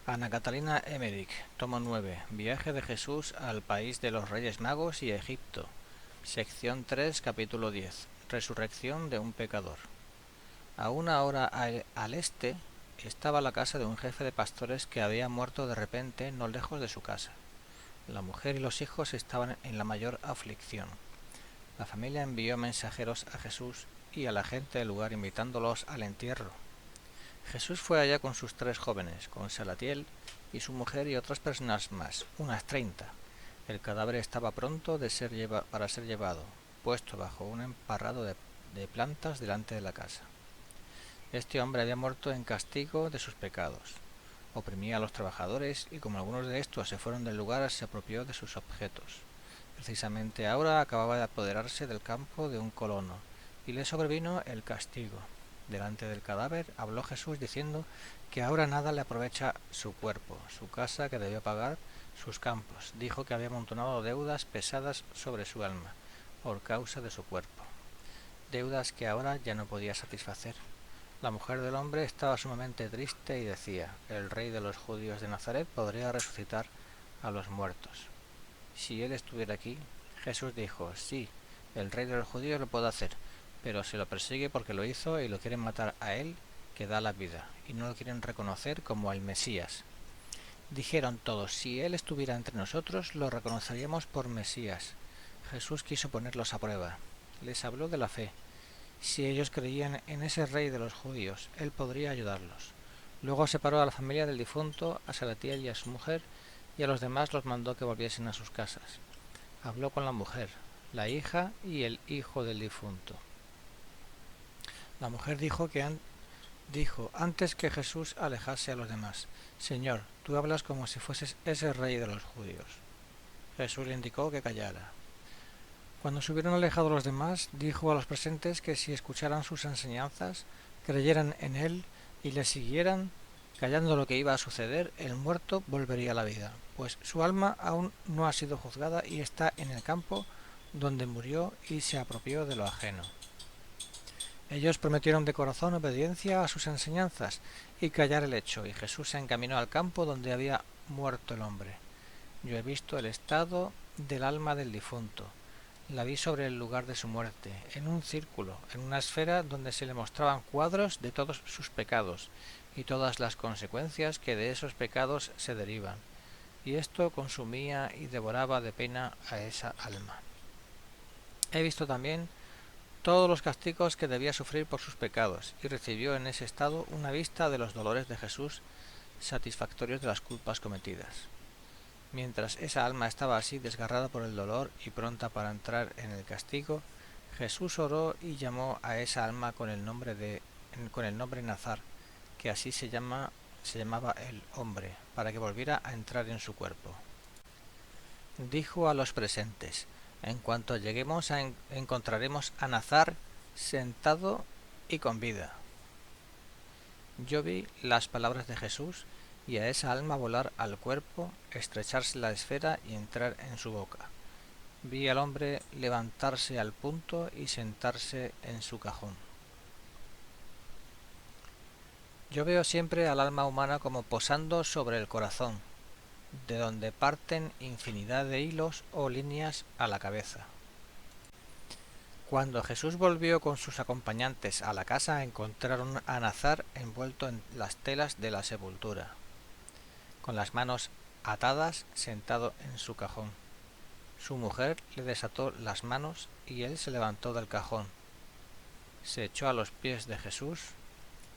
Ana Catalina Emmerich, tomo 9. Viaje de Jesús al país de los Reyes Magos y a Egipto. Sección 3, capítulo 10. Resurrección de un pecador. A una hora al este estaba la casa de un jefe de pastores que había muerto de repente no lejos de su casa. La mujer y los hijos estaban en la mayor aflicción. La familia envió mensajeros a Jesús y a la gente del lugar invitándolos al entierro. Jesús fue allá con sus 3 jóvenes, con Salatiel y su mujer y otras personas más, unas 30. El cadáver estaba pronto para ser llevado, puesto bajo un emparrado de plantas delante de la casa. Este hombre había muerto en castigo de sus pecados. Oprimía a los trabajadores y como algunos de estos se fueron del lugar, se apropió de sus objetos. Precisamente ahora acababa de apoderarse del campo de un colono y le sobrevino el castigo. Delante del cadáver habló Jesús diciendo que ahora nada le aprovecha su cuerpo, su casa que debió pagar, sus campos. Dijo que había amontonado deudas pesadas sobre su alma por causa de su cuerpo, deudas que ahora ya no podía satisfacer. La mujer del hombre estaba sumamente triste y decía: el rey de los judíos de Nazaret podría resucitar a los muertos. Si él estuviera aquí. Jesús dijo: sí, el rey de los judíos lo puede hacer, pero se lo persigue porque lo hizo y lo quieren matar a él, que da la vida, y no lo quieren reconocer como el Mesías. Dijeron todos: si él estuviera entre nosotros, lo reconoceríamos por Mesías. Jesús quiso ponerlos a prueba. Les habló de la fe. Si ellos creían en ese rey de los judíos, él podría ayudarlos. Luego separó a la familia del difunto, a Salatiel y a su mujer, y a los demás los mandó que volviesen a sus casas. Habló con la mujer, la hija y el hijo del difunto. La mujer dijo antes que Jesús alejase a los demás: Señor, tú hablas como si fueses ese rey de los judíos. Jesús le indicó que callara. Cuando se hubieron alejado los demás, dijo a los presentes que si escucharan sus enseñanzas, creyeran en él y le siguieran, callando lo que iba a suceder, el muerto volvería a la vida, pues su alma aún no ha sido juzgada y está en el campo donde murió y se apropió de lo ajeno. Ellos prometieron de corazón obediencia a sus enseñanzas y callar el hecho, y Jesús se encaminó al campo donde había muerto el hombre. Yo he visto el estado del alma del difunto. La vi sobre el lugar de su muerte, en un círculo, en una esfera donde se le mostraban cuadros de todos sus pecados y todas las consecuencias que de esos pecados se derivan, y esto consumía y devoraba de pena a esa alma. He visto también todos los castigos que debía sufrir por sus pecados, y recibió en ese estado una vista de los dolores de Jesús, satisfactorios de las culpas cometidas. Mientras esa alma estaba así desgarrada por el dolor y pronta para entrar en el castigo, Jesús oró y llamó a esa alma con el nombre Nazar, que así se llamaba el hombre, para que volviera a entrar en su cuerpo. Dijo a los presentes: en cuanto lleguemos encontraremos a Nazar sentado y con vida. Yo vi las palabras de Jesús y a esa alma volar al cuerpo, estrecharse la esfera y entrar en su boca. Vi al hombre levantarse al punto y sentarse en su cajón. Yo veo siempre al alma humana como posando sobre el corazón, de donde parten infinidad de hilos o líneas a la cabeza. Cuando Jesús volvió con sus acompañantes a la casa, encontraron a Nazar envuelto en las telas de la sepultura, con las manos atadas, sentado en su cajón. Su mujer le desató las manos y él se levantó del cajón. Se echó a los pies de Jesús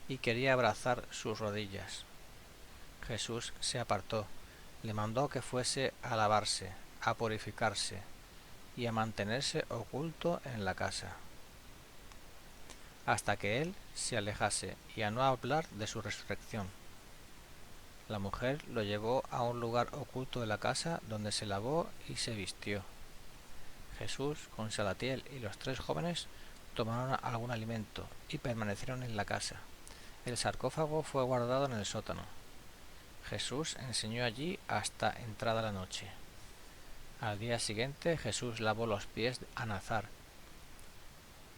y quería abrazar sus rodillas. Jesús se apartó, le mandó que fuese a lavarse, a purificarse y a mantenerse oculto en la casa, hasta que él se alejase, y a no hablar de su resurrección. La mujer lo llevó a un lugar oculto de la casa, donde se lavó y se vistió. Jesús, con Salatiel y los 3 jóvenes, tomaron algún alimento y permanecieron en la casa. El sarcófago fue guardado en el sótano. Jesús enseñó allí hasta entrada la noche. Al día siguiente Jesús lavó los pies a Nazar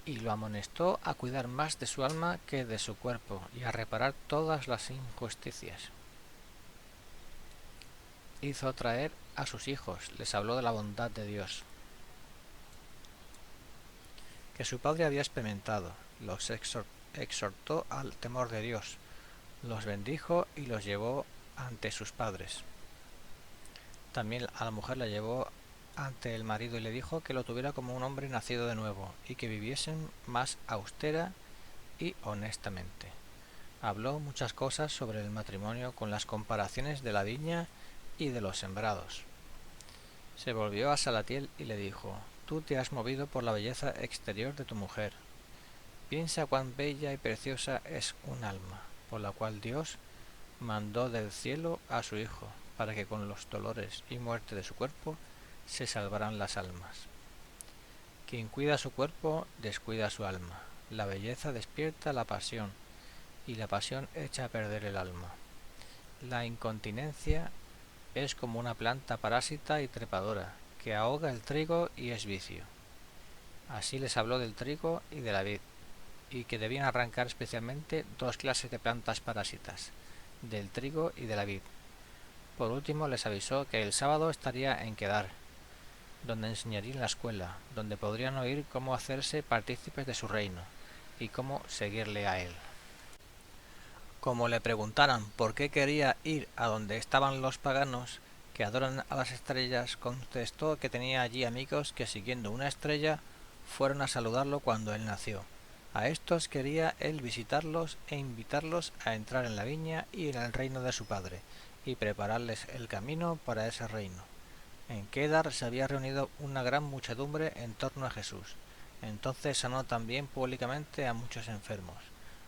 y lo amonestó a cuidar más de su alma que de su cuerpo y a reparar todas las injusticias. hizo traer a sus hijos, les habló de la bondad de Dios, que su padre había experimentado, los exhortó al temor de Dios, los bendijo y los llevó ante sus padres. También a la mujer la llevó ante el marido y le dijo que lo tuviera como un hombre nacido de nuevo y que viviesen más austera y honestamente. Habló muchas cosas sobre el matrimonio con las comparaciones de la viña y de los sembrados. Se volvió a Salatiel y le dijo: Tú te has movido por la belleza exterior de tu mujer. Piensa cuán bella y preciosa es un alma, por la cual Dios mandó del cielo a su Hijo, para que con los dolores y muerte de su cuerpo se salvaran las almas. Quien cuida su cuerpo descuida su alma. La belleza despierta la pasión, y la pasión echa a perder el alma. La incontinencia es como una planta parásita y trepadora, que ahoga el trigo y es vicio. Así les habló del trigo y de la vid, y que debían arrancar especialmente dos clases de plantas parásitas, del trigo y de la vid. Por último les avisó que el sábado estaría en Kedar, donde enseñaría en la escuela, donde podrían oír cómo hacerse partícipes de su reino, y cómo seguirle a él. Como le preguntaran por qué quería ir a donde estaban los paganos que adoran a las estrellas, contestó que tenía allí amigos que, siguiendo una estrella, fueron a saludarlo cuando él nació. A estos quería él visitarlos e invitarlos a entrar en la viña y en el reino de su padre, y prepararles el camino para ese reino. En Kedar se había reunido una gran muchedumbre en torno a Jesús. Entonces sanó también públicamente a muchos enfermos.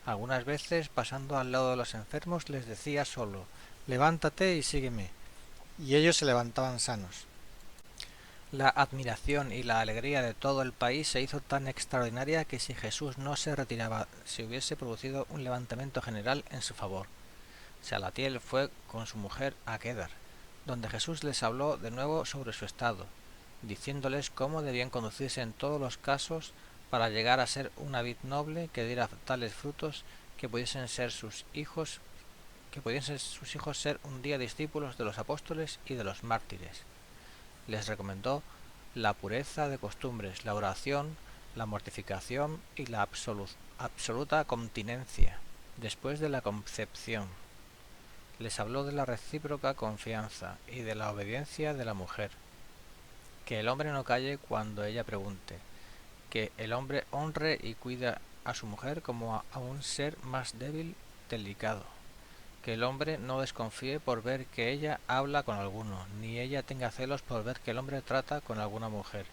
Algunas veces, pasando al lado de los enfermos, les decía solo: «Levántate y sígueme», y ellos se levantaban sanos. La admiración y la alegría de todo el país se hizo tan extraordinaria que si Jesús no se retiraba se hubiese producido un levantamiento general en su favor. Salatiel fue con su mujer a Kedar, donde Jesús les habló de nuevo sobre su estado, diciéndoles cómo debían conducirse en todos los casos para llegar a ser una vid noble que diera tales frutos que pudiesen sus hijos ser un día discípulos de los apóstoles y de los mártires. Les recomendó la pureza de costumbres, la oración, la mortificación y la absoluta continencia después de la concepción. Les habló de la recíproca confianza y de la obediencia de la mujer, que el hombre no calle cuando ella pregunte, que el hombre honre y cuide a su mujer como a un ser más débil, delicado, que el hombre no desconfíe por ver que ella habla con alguno, ni ella tenga celos por ver que el hombre trata con alguna mujer,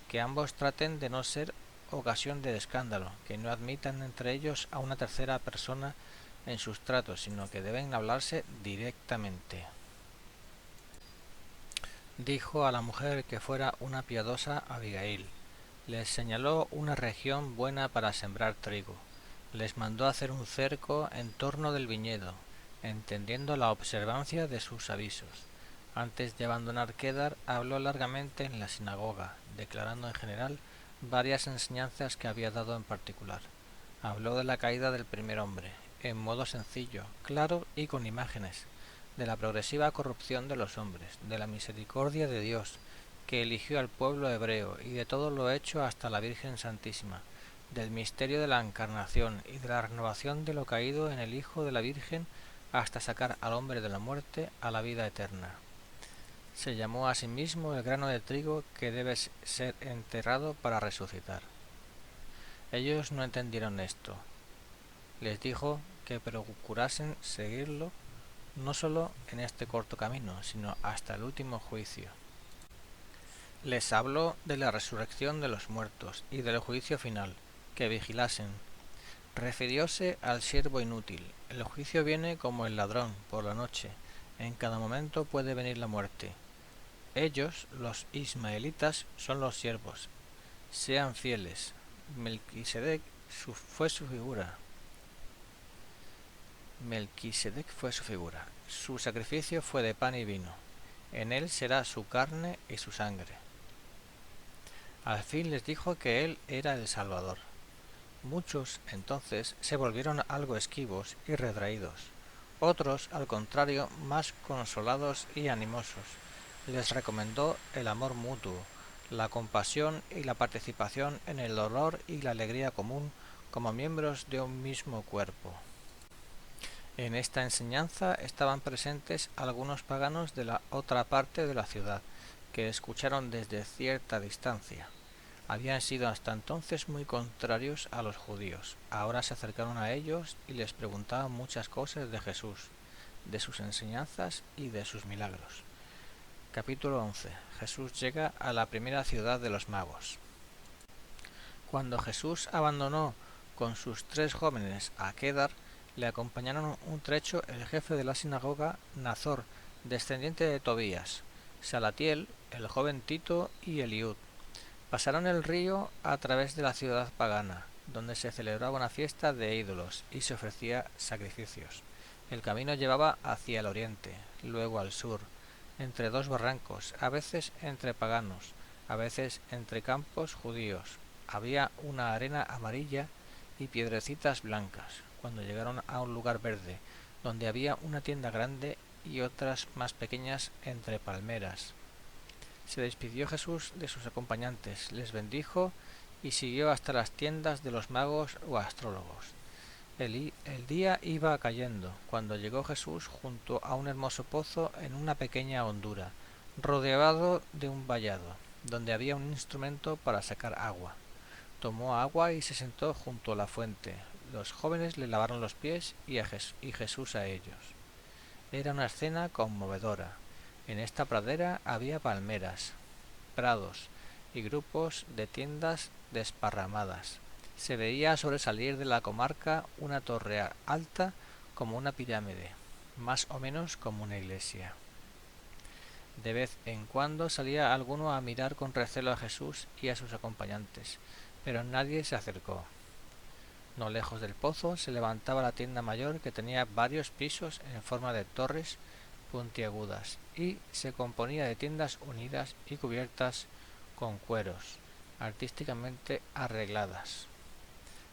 que ambos traten de no ser ocasión de escándalo, que no admitan entre ellos a una tercera persona en sus tratos, sino que deben hablarse directamente. Dijo a la mujer que fuera una piadosa Abigail. Les señaló una región buena para sembrar trigo. Les mandó hacer un cerco en torno del viñedo, entendiendo la observancia de sus avisos. Antes de abandonar Kedar, habló largamente en la sinagoga, declarando en general varias enseñanzas que había dado en particular. Habló de la caída del primer hombre, en modo sencillo, claro y con imágenes, de la progresiva corrupción de los hombres, de la misericordia de Dios, que eligió al pueblo hebreo, y de todo lo hecho hasta la Virgen Santísima, del misterio de la encarnación y de la renovación de lo caído en el Hijo de la Virgen hasta sacar al hombre de la muerte a la vida eterna. Se llamó a sí mismo el grano de trigo que debe ser enterrado para resucitar. Ellos no entendieron esto. Les dijo que procurasen seguirlo no solo en este corto camino, sino hasta el último juicio. Les habló de la resurrección de los muertos y del juicio final, que vigilasen. Refirióse al siervo inútil. El juicio viene como el ladrón por la noche. En cada momento puede venir la muerte. Ellos, los ismaelitas, son los siervos. Sean fieles. Melquisedec fue su figura. Su sacrificio fue de pan y vino. En él será su carne y su sangre. Al fin les dijo que él era el Salvador. Muchos, entonces, se volvieron algo esquivos y retraídos. Otros, al contrario, más consolados y animosos. Les recomendó el amor mutuo, la compasión y la participación en el dolor y la alegría común como miembros de un mismo cuerpo. En esta enseñanza estaban presentes algunos paganos de la otra parte de la ciudad, que escucharon desde cierta distancia. Habían sido hasta entonces muy contrarios a los judíos. Ahora se acercaron a ellos y les preguntaban muchas cosas de Jesús, de sus enseñanzas y de sus milagros. Capítulo 11. Jesús llega a la primera ciudad de los magos. Cuando Jesús abandonó con sus 3 jóvenes a Quedar, le acompañaron un trecho el jefe de la sinagoga, Nazor, descendiente de Tobías, Salatiel, el joven Tito y Eliud. Pasaron el río a través de la ciudad pagana, donde se celebraba una fiesta de ídolos y se ofrecía sacrificios. El camino llevaba hacia el oriente, luego al sur, entre 2 barrancos, a veces entre paganos, a veces entre campos judíos. Había una arena amarilla y piedrecitas blancas. Cuando llegaron a un lugar verde, donde había una tienda grande y otras más pequeñas entre palmeras, se despidió Jesús de sus acompañantes, les bendijo y siguió hasta las tiendas de los magos o astrólogos. El día iba cayendo cuando llegó Jesús junto a un hermoso pozo en una pequeña hondura, rodeado de un vallado, donde había un instrumento para sacar agua. Tomó agua y se sentó junto a la fuente. Los jóvenes le lavaron los pies y Jesús a ellos. Era una escena conmovedora. En esta pradera había palmeras, prados y grupos de tiendas desparramadas. Se veía sobresalir de la comarca una torre alta como una pirámide, más o menos como una iglesia. De vez en cuando salía alguno a mirar con recelo a Jesús y a sus acompañantes, pero nadie se acercó. No lejos del pozo se levantaba la tienda mayor, que tenía varios pisos en forma de torres puntiagudas y se componía de tiendas unidas y cubiertas con cueros, artísticamente arregladas.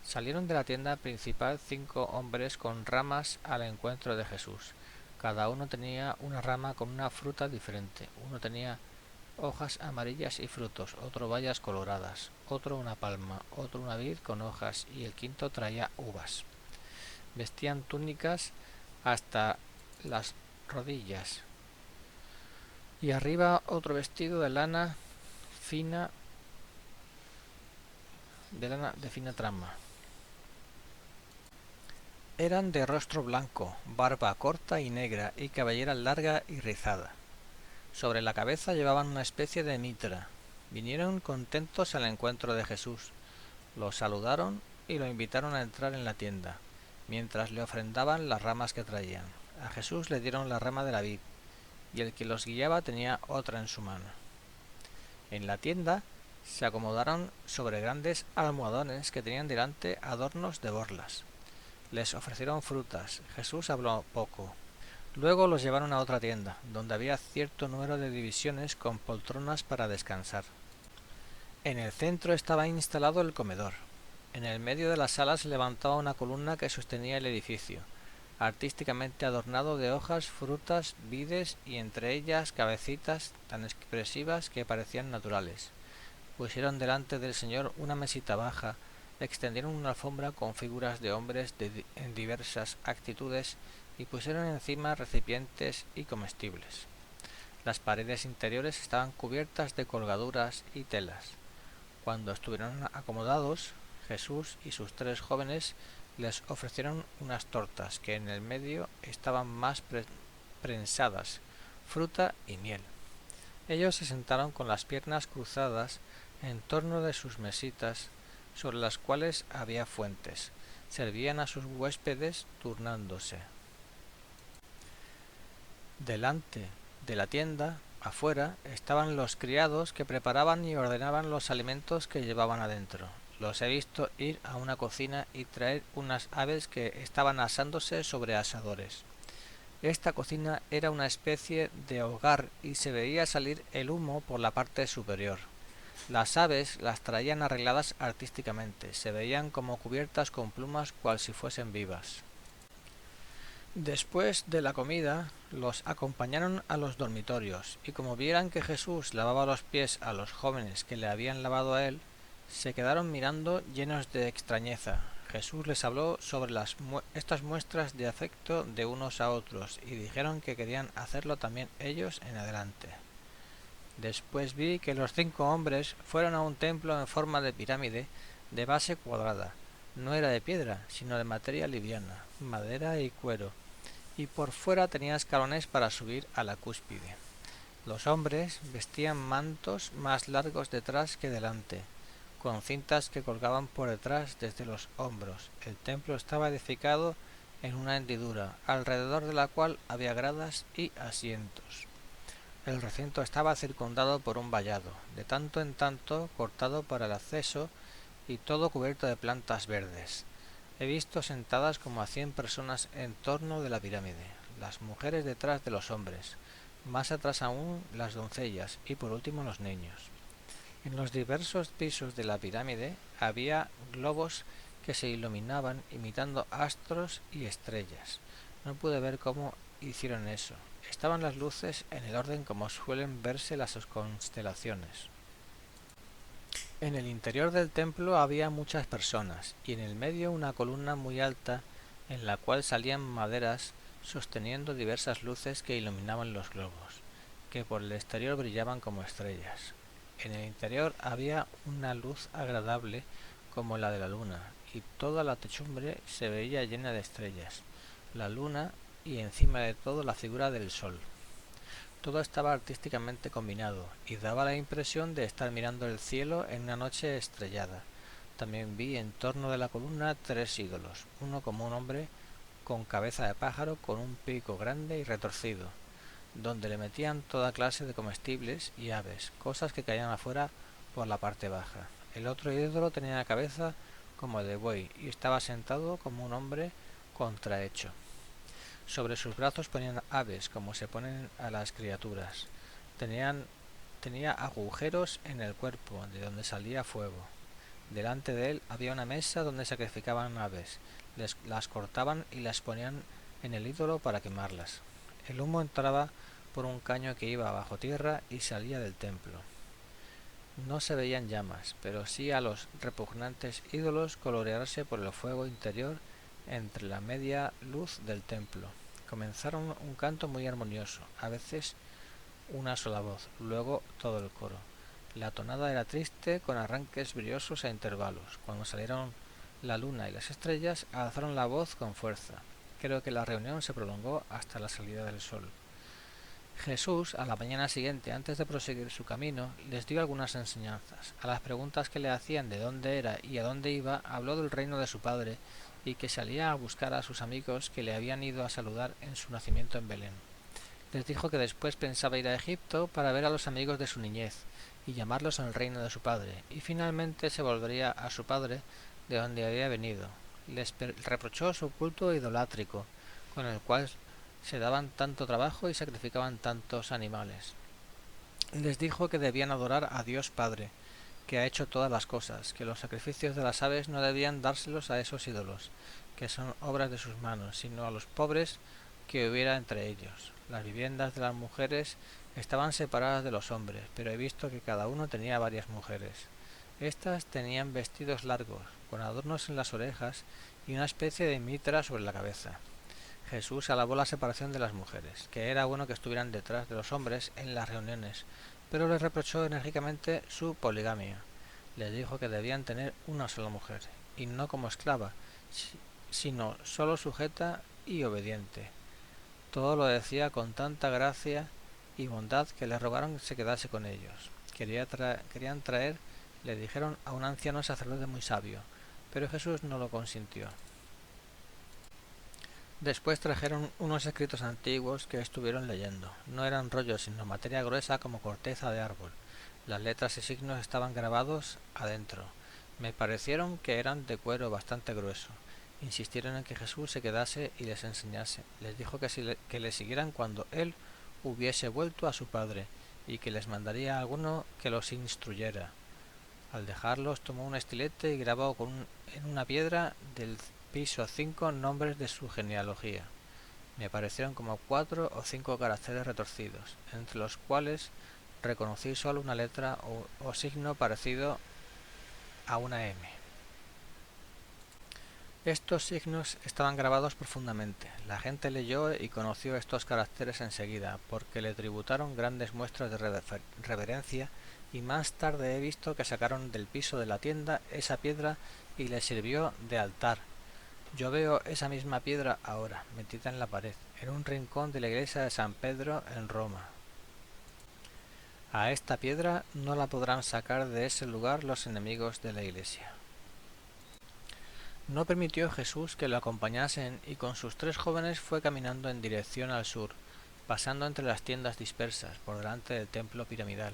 Salieron de la tienda principal 5 hombres con ramas al encuentro de Jesús. Cada uno tenía una rama con una fruta diferente. Uno tenía hojas amarillas y frutos, otro bayas coloradas, otro una palma, otro una vid con hojas y el quinto traía uvas. Vestían túnicas hasta las rodillas y arriba otro vestido de lana fina, de fina trama. Eran de rostro blanco, barba corta y negra y cabellera larga y rizada. Sobre la cabeza llevaban una especie de mitra. Vinieron contentos al encuentro de Jesús. Lo saludaron y lo invitaron a entrar en la tienda, mientras le ofrendaban las ramas que traían. A Jesús le dieron la rama de la vid, y el que los guiaba tenía otra en su mano. En la tienda se acomodaron sobre grandes almohadones que tenían delante adornos de borlas. Les ofrecieron frutas. Jesús habló poco. Luego los llevaron a otra tienda, donde había cierto número de divisiones con poltronas para descansar. En el centro estaba instalado el comedor. En el medio de la sala se levantaba una columna que sostenía el edificio, artísticamente adornado de hojas, frutas, vides y entre ellas cabecitas tan expresivas que parecían naturales. Pusieron delante del Señor una mesita baja, extendieron una alfombra con figuras de hombres en diversas actitudes y pusieron encima recipientes y comestibles. Las paredes interiores estaban cubiertas de colgaduras y telas. Cuando estuvieron acomodados, Jesús y sus 3 jóvenes les ofrecieron unas tortas que en el medio estaban más prensadas, fruta y miel. Ellos se sentaron con las piernas cruzadas en torno de sus mesitas, sobre las cuales había fuentes. Servían a sus huéspedes turnándose. Delante de la tienda, afuera, estaban los criados que preparaban y ordenaban los alimentos que llevaban adentro. Los he visto ir a una cocina y traer unas aves que estaban asándose sobre asadores. Esta cocina era una especie de hogar y se veía salir el humo por la parte superior. Las aves las traían arregladas artísticamente, se veían como cubiertas con plumas cual si fuesen vivas. Después de la comida, los acompañaron a los dormitorios, y como vieran que Jesús lavaba los pies a los jóvenes que le habían lavado a él, se quedaron mirando llenos de extrañeza. Jesús les habló sobre estas muestras de afecto de unos a otros, y dijeron que querían hacerlo también ellos en adelante. Después vi que los 5 hombres fueron a un templo en forma de pirámide de base cuadrada. No era de piedra, sino de materia liviana, madera y cuero, y por fuera tenía escalones para subir a la cúspide. Los hombres vestían mantos más largos detrás que delante, con cintas que colgaban por detrás desde los hombros. El templo estaba edificado en una hendidura, alrededor de la cual había gradas y asientos. El recinto estaba circundado por un vallado, de tanto en tanto cortado para el acceso y todo cubierto de plantas verdes. He visto sentadas como a 100 personas en torno de la pirámide, las mujeres detrás de los hombres, más atrás aún las doncellas y por último los niños. En los diversos pisos de la pirámide había globos que se iluminaban imitando astros y estrellas. No pude ver cómo hicieron eso. Estaban las luces en el orden como suelen verse las constelaciones. En el interior del templo había muchas personas, y en el medio una columna muy alta en la cual salían maderas sosteniendo diversas luces que iluminaban los globos, que por el exterior brillaban como estrellas. En el interior había una luz agradable como la de la luna, y toda la techumbre se veía llena de estrellas, la luna y encima de todo la figura del sol. Todo estaba artísticamente combinado, y daba la impresión de estar mirando el cielo en una noche estrellada. También vi en torno de la columna 3 ídolos, uno como un hombre con cabeza de pájaro con un pico grande y retorcido, donde le metían toda clase de comestibles y aves, cosas que caían afuera por la parte baja. El otro ídolo tenía la cabeza como de buey y estaba sentado como un hombre contrahecho. Sobre sus brazos ponían aves como se ponen a las criaturas. Tenía agujeros en el cuerpo, de donde salía fuego. Delante de él había una mesa donde sacrificaban aves, las cortaban y las ponían en el ídolo para quemarlas. El humo entraba por un caño que iba bajo tierra y salía del templo. No se veían llamas, pero sí a los repugnantes ídolos colorearse por el fuego interior entre la media luz del templo. Comenzaron un canto muy armonioso, a veces una sola voz, luego todo el coro. La tonada era triste, con arranques briosos a intervalos. Cuando salieron la luna y las estrellas, alzaron la voz con fuerza. Creo que la reunión se prolongó hasta la salida del sol. Jesús, a la mañana siguiente, antes de proseguir su camino, les dio algunas enseñanzas. A las preguntas que le hacían de dónde era y a dónde iba, habló del reino de su padre y que salía a buscar a sus amigos que le habían ido a saludar en su nacimiento en Belén. Les dijo que después pensaba ir a Egipto para ver a los amigos de su niñez y llamarlos al reino de su padre, y finalmente se volvería a su padre de donde había venido. Les reprochó su culto idolátrico, con el cual se daban tanto trabajo y sacrificaban tantos animales. Les dijo que debían adorar a Dios Padre, que ha hecho todas las cosas, que los sacrificios de las aves no debían dárselos a esos ídolos, que son obras de sus manos, sino a los pobres que hubiera entre ellos. Las viviendas de las mujeres estaban separadas de los hombres, pero he visto que cada uno tenía varias mujeres. Estas tenían vestidos largos, con adornos en las orejas y una especie de mitra sobre la cabeza. Jesús alabó la separación de las mujeres, que era bueno que estuvieran detrás de los hombres en las reuniones, pero les reprochó enérgicamente su poligamia. Les dijo que debían tener una sola mujer, y no como esclava, sino solo sujeta y obediente. Todo lo decía con tanta gracia y bondad que le rogaron que se quedase con ellos. Querían traer, le dijeron, a un anciano sacerdote muy sabio, pero Jesús no lo consintió. Después trajeron unos escritos antiguos que estuvieron leyendo. No eran rollos, sino materia gruesa como corteza de árbol. Las letras y signos estaban grabados adentro. Me parecieron que eran de cuero bastante grueso. Insistieron en que Jesús se quedase y les enseñase. Les dijo que le siguieran cuando él hubiese vuelto a su padre, y que les mandaría a alguno que los instruyera. Al dejarlos tomó un estilete y grabó en una piedra del piso 5 nombres de su genealogía. Me parecieron como 4 o 5 caracteres retorcidos, entre los cuales reconocí solo una letra o signo parecido a una M. Estos signos estaban grabados profundamente. La gente leyó y conoció estos caracteres enseguida, porque le tributaron grandes muestras de reverencia, y más tarde he visto que sacaron del piso de la tienda esa piedra y le sirvió de altar. Yo veo esa misma piedra ahora, metida en la pared, en un rincón de la iglesia de San Pedro en Roma. A esta piedra no la podrán sacar de ese lugar los enemigos de la iglesia. No permitió Jesús que lo acompañasen y con sus 3 jóvenes fue caminando en dirección al sur, pasando entre las tiendas dispersas por delante del templo piramidal.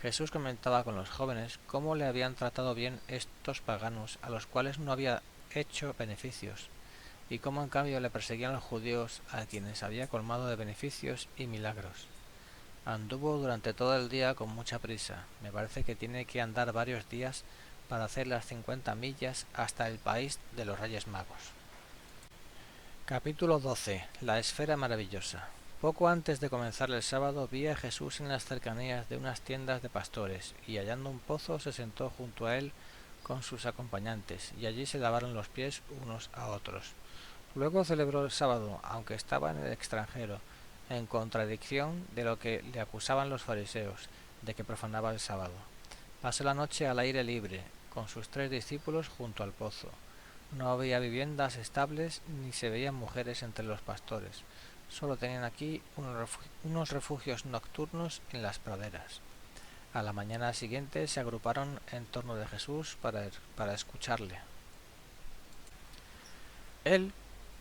Jesús comentaba con los jóvenes cómo le habían tratado bien estos paganos a los cuales no había hecho beneficios, y cómo en cambio le perseguían los judíos a quienes había colmado de beneficios y milagros. Anduvo durante todo el día con mucha prisa. Me parece que tiene que andar varios días para hacer las 50 millas hasta el país de los Reyes Magos. Capítulo 12. La esfera maravillosa. Poco antes de comenzar el sábado vi a Jesús en las cercanías de unas tiendas de pastores, y hallando un pozo se sentó junto a él con sus acompañantes, y allí se lavaron los pies unos a otros. Luego celebró el sábado, aunque estaba en el extranjero, en contradicción de lo que le acusaban los fariseos, de que profanaba el sábado. Pasó la noche al aire libre, con sus 3 discípulos junto al pozo. No había viviendas estables ni se veían mujeres entre los pastores. Solo tenían aquí unos refugios nocturnos en las praderas. A la mañana siguiente se agruparon en torno de Jesús para escucharle. Él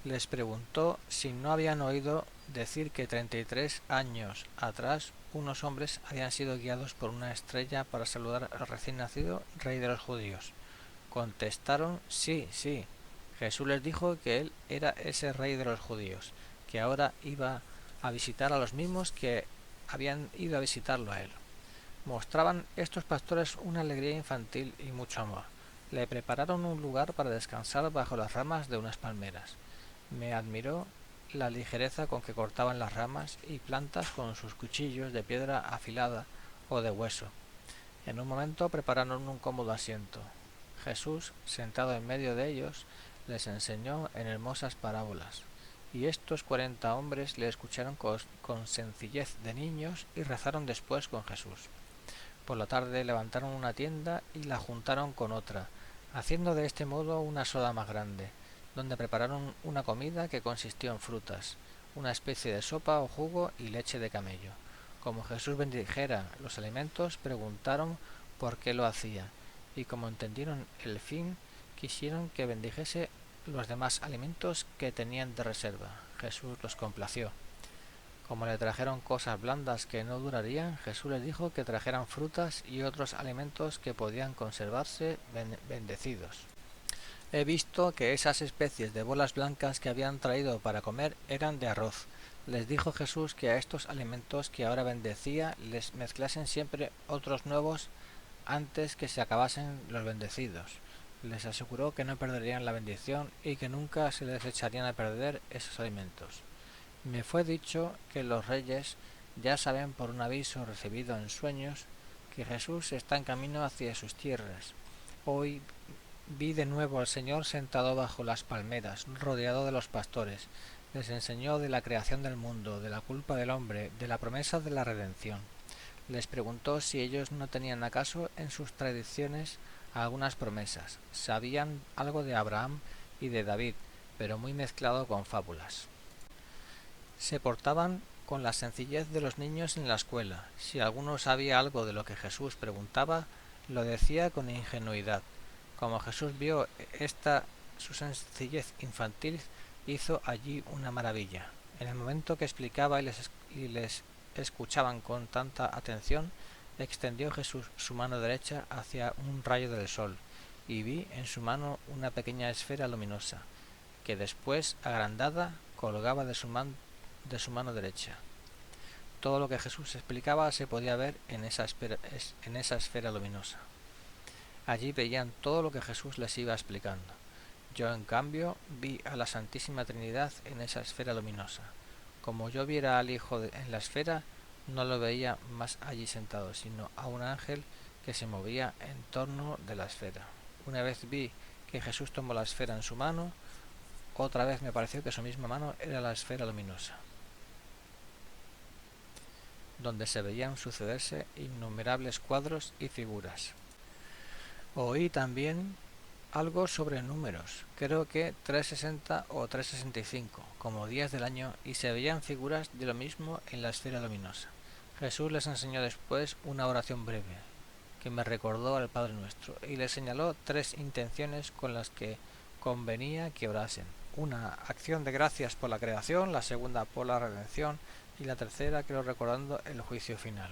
les preguntó si no habían oído decir que 33 años atrás unos hombres habían sido guiados por una estrella para saludar al recién nacido rey de los judíos. Contestaron: sí, sí. Jesús les dijo que él era ese rey de los judíos, que ahora iba a visitar a los mismos que habían ido a visitarlo a él. Mostraban estos pastores una alegría infantil y mucho amor. Le prepararon un lugar para descansar bajo las ramas de unas palmeras. Me admiró la ligereza con que cortaban las ramas y plantas con sus cuchillos de piedra afilada o de hueso. En un momento prepararon un cómodo asiento. Jesús, sentado en medio de ellos, les enseñó en hermosas parábolas, y estos 40 hombres le escucharon con sencillez de niños y rezaron después con Jesús. Por la tarde levantaron una tienda y la juntaron con otra, haciendo de este modo una sola más grande, donde prepararon una comida que consistió en frutas, una especie de sopa o jugo y leche de camello. Como Jesús bendijera los alimentos, preguntaron por qué lo hacía, y como entendieron el fin, quisieron que bendijese los demás alimentos que tenían de reserva. Jesús los complació. Como le trajeron cosas blandas que no durarían, Jesús les dijo que trajeran frutas y otros alimentos que podían conservarse bendecidos. He visto que esas especies de bolas blancas que habían traído para comer eran de arroz. Les dijo Jesús que a estos alimentos que ahora bendecía les mezclasen siempre otros nuevos antes que se acabasen los bendecidos. Les aseguró que no perderían la bendición y que nunca se les echarían a perder esos alimentos. Me fue dicho que los reyes ya saben por un aviso recibido en sueños que Jesús está en camino hacia sus tierras. Hoy vi de nuevo al Señor sentado bajo las palmeras, rodeado de los pastores. Les enseñó de la creación del mundo, de la culpa del hombre, de la promesa de la redención. Les preguntó si ellos no tenían acaso en sus tradiciones algunas promesas. Sabían algo de Abraham y de David, pero muy mezclado con fábulas. Se portaban con la sencillez de los niños en la escuela. Si alguno sabía algo de lo que Jesús preguntaba, lo decía con ingenuidad. Como Jesús vio su sencillez infantil, hizo allí una maravilla. En el momento que explicaba y les escuchaban con tanta atención, extendió Jesús su mano derecha hacia un rayo del sol, y vi en su mano una pequeña esfera luminosa, que después, agrandada, colgaba de su mano derecha. Todo lo que Jesús explicaba se podía ver en esa esfera luminosa. Allí veían todo lo que Jesús les iba explicando. Yo, en cambio, vi a la Santísima Trinidad en esa esfera luminosa. Como yo viera al Hijo en la esfera, no lo veía más allí sentado, sino a un ángel que se movía en torno de la esfera. Una vez vi que Jesús tomó la esfera en su mano, otra vez me pareció que su misma mano era la esfera luminosa, donde se veían sucederse innumerables cuadros y figuras. Oí también algo sobre números, creo que 360 o 365, como días del año, y se veían figuras de lo mismo en la esfera luminosa. Jesús les enseñó después una oración breve, que me recordó al Padre Nuestro, y les señaló 3 intenciones con las que convenía que orasen. Una, acción de gracias por la creación; la segunda, por la redención; y la tercera, creo recordando, el juicio final.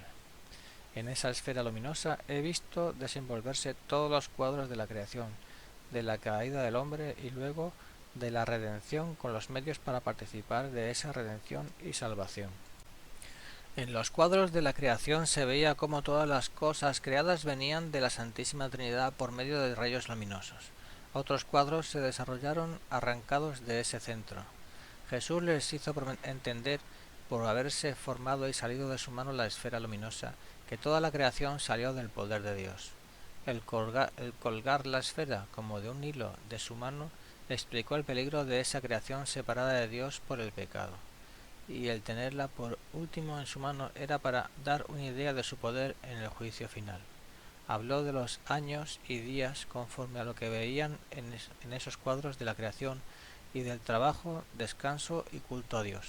En esa esfera luminosa he visto desenvolverse todos los cuadros de la creación, de la caída del hombre y luego de la redención, con los medios para participar de esa redención y salvación. En los cuadros de la creación se veía cómo todas las cosas creadas venían de la Santísima Trinidad por medio de rayos luminosos. Otros cuadros se desarrollaron arrancados de ese centro. Jesús les hizo entender, por haberse formado y salido de su mano la esfera luminosa, que toda la creación salió del poder de Dios. El colgar la esfera como de un hilo de su mano explicó el peligro de esa creación separada de Dios por el pecado, y el tenerla por último en su mano era para dar una idea de su poder en el juicio final. Habló de los años y días conforme a lo que veían en esos cuadros de la creación, y del trabajo, descanso y culto a Dios.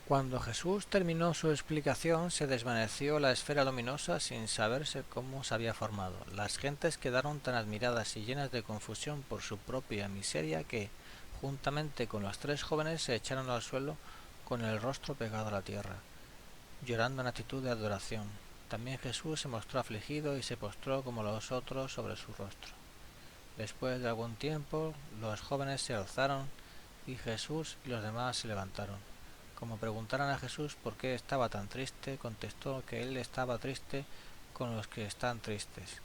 Cuando Jesús terminó su explicación, se desvaneció la esfera luminosa sin saberse cómo se había formado. Las gentes quedaron tan admiradas y llenas de confusión por su propia miseria que, juntamente con los 3 jóvenes, se echaron al suelo con el rostro pegado a la tierra, llorando en actitud de adoración. También Jesús se mostró afligido y se postró como los otros sobre su rostro. Después de algún tiempo, los jóvenes se alzaron y Jesús y los demás se levantaron. Como preguntaran a Jesús por qué estaba tan triste, contestó que él estaba triste con los que están tristes.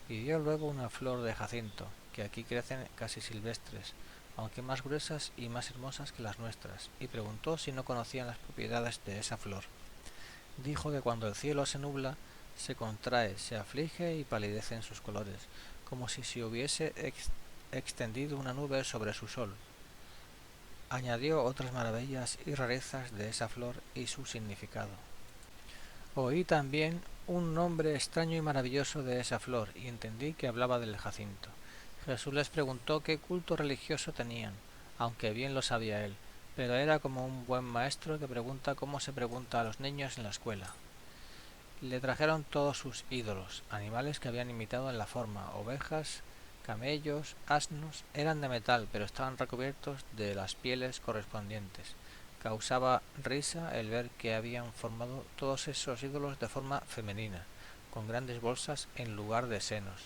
Y dio luego una flor de jacinto, que aquí crecen casi silvestres, aunque más gruesas y más hermosas que las nuestras, y preguntó si no conocían las propiedades de esa flor. Dijo que cuando el cielo se nubla, se contrae, se aflige y palidecen sus colores, como si se hubiese extendido una nube sobre su sol. Añadió otras maravillas y rarezas de esa flor y su significado. Oí también un nombre extraño y maravilloso de esa flor, y entendí que hablaba del jacinto. Jesús les preguntó qué culto religioso tenían, aunque bien lo sabía él, pero era como un buen maestro que pregunta cómo se pregunta a los niños en la escuela. Le trajeron todos sus ídolos, animales que habían imitado en la forma, ovejas, camellos, asnos. Eran de metal, pero estaban recubiertos de las pieles correspondientes. Causaba risa el ver que habían formado todos esos ídolos de forma femenina, con grandes bolsas en lugar de senos.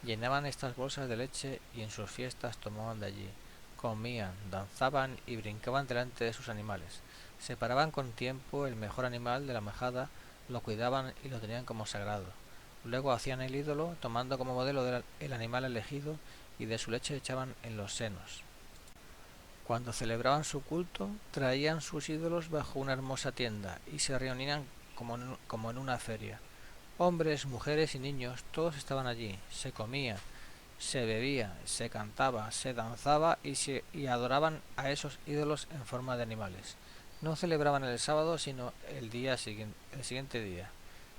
Llenaban estas bolsas de leche y en sus fiestas tomaban de allí. Comían, danzaban y brincaban delante de sus animales. Separaban con tiempo el mejor animal de la majada, lo cuidaban y lo tenían como sagrado. Luego hacían el ídolo, tomando como modelo el animal elegido, y de su leche echaban en los senos. Cuando celebraban su culto, traían sus ídolos bajo una hermosa tienda y se reunían como en una feria. Hombres, mujeres y niños, todos estaban allí. Se comía, se bebía, se cantaba, se danzaba y adoraban a esos ídolos en forma de animales. No celebraban el sábado, sino el siguiente día.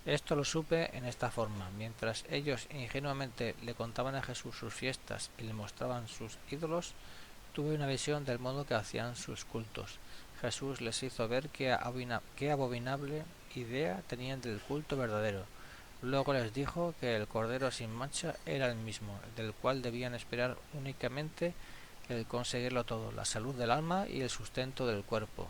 Esto lo supe en esta forma: mientras ellos ingenuamente le contaban a Jesús sus fiestas y le mostraban sus ídolos, tuve una visión del modo que hacían sus cultos. Jesús les hizo ver qué abominable idea tenían del culto verdadero. Luego les dijo que el Cordero sin mancha era el mismo, del cual debían esperar únicamente el conseguirlo todo, la salud del alma y el sustento del cuerpo.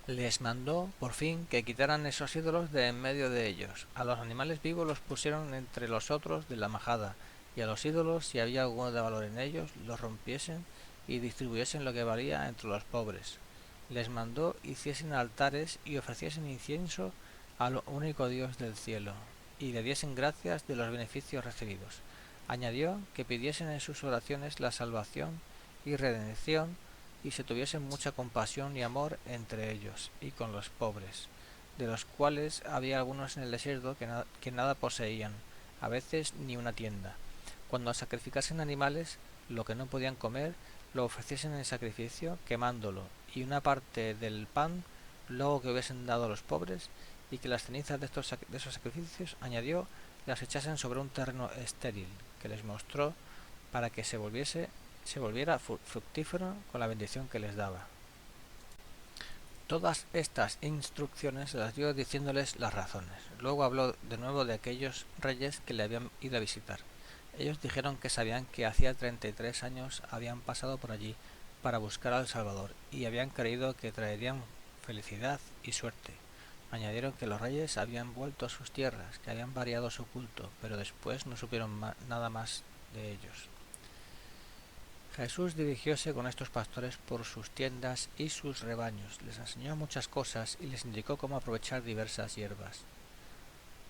Les mandó, por fin, que quitaran esos ídolos de en medio de ellos. A los animales vivos los pusieron entre los otros de la majada, y a los ídolos, si había alguno de valor en ellos, los rompiesen y distribuyesen lo que valía entre los pobres. Les mandó hiciesen altares y ofreciesen incienso al único Dios del cielo, y le diesen gracias de los beneficios recibidos. Añadió que pidiesen en sus oraciones la salvación y redención y se tuviesen mucha compasión y amor entre ellos y con los pobres, de los cuales había algunos en el desierto que nada poseían, a veces ni una tienda. Cuando sacrificasen animales, lo que no podían comer, lo ofreciesen en sacrificio, quemándolo, y una parte del pan, luego que hubiesen dado a los pobres, y que las cenizas de esos sacrificios, añadió, las echasen sobre un terreno estéril, que les mostró, para que se volviera fructífero con la bendición que les daba. Todas estas instrucciones las dio diciéndoles las razones. Luego habló de nuevo de aquellos reyes que le habían ido a visitar. Ellos dijeron que sabían que hacía 33 años habían pasado por allí para buscar al Salvador y habían creído que traerían felicidad y suerte. Añadieron que los reyes habían vuelto a sus tierras, que habían variado su culto, pero después no supieron nada más de ellos. Jesús dirigióse con estos pastores por sus tiendas y sus rebaños, les enseñó muchas cosas y les indicó cómo aprovechar diversas hierbas.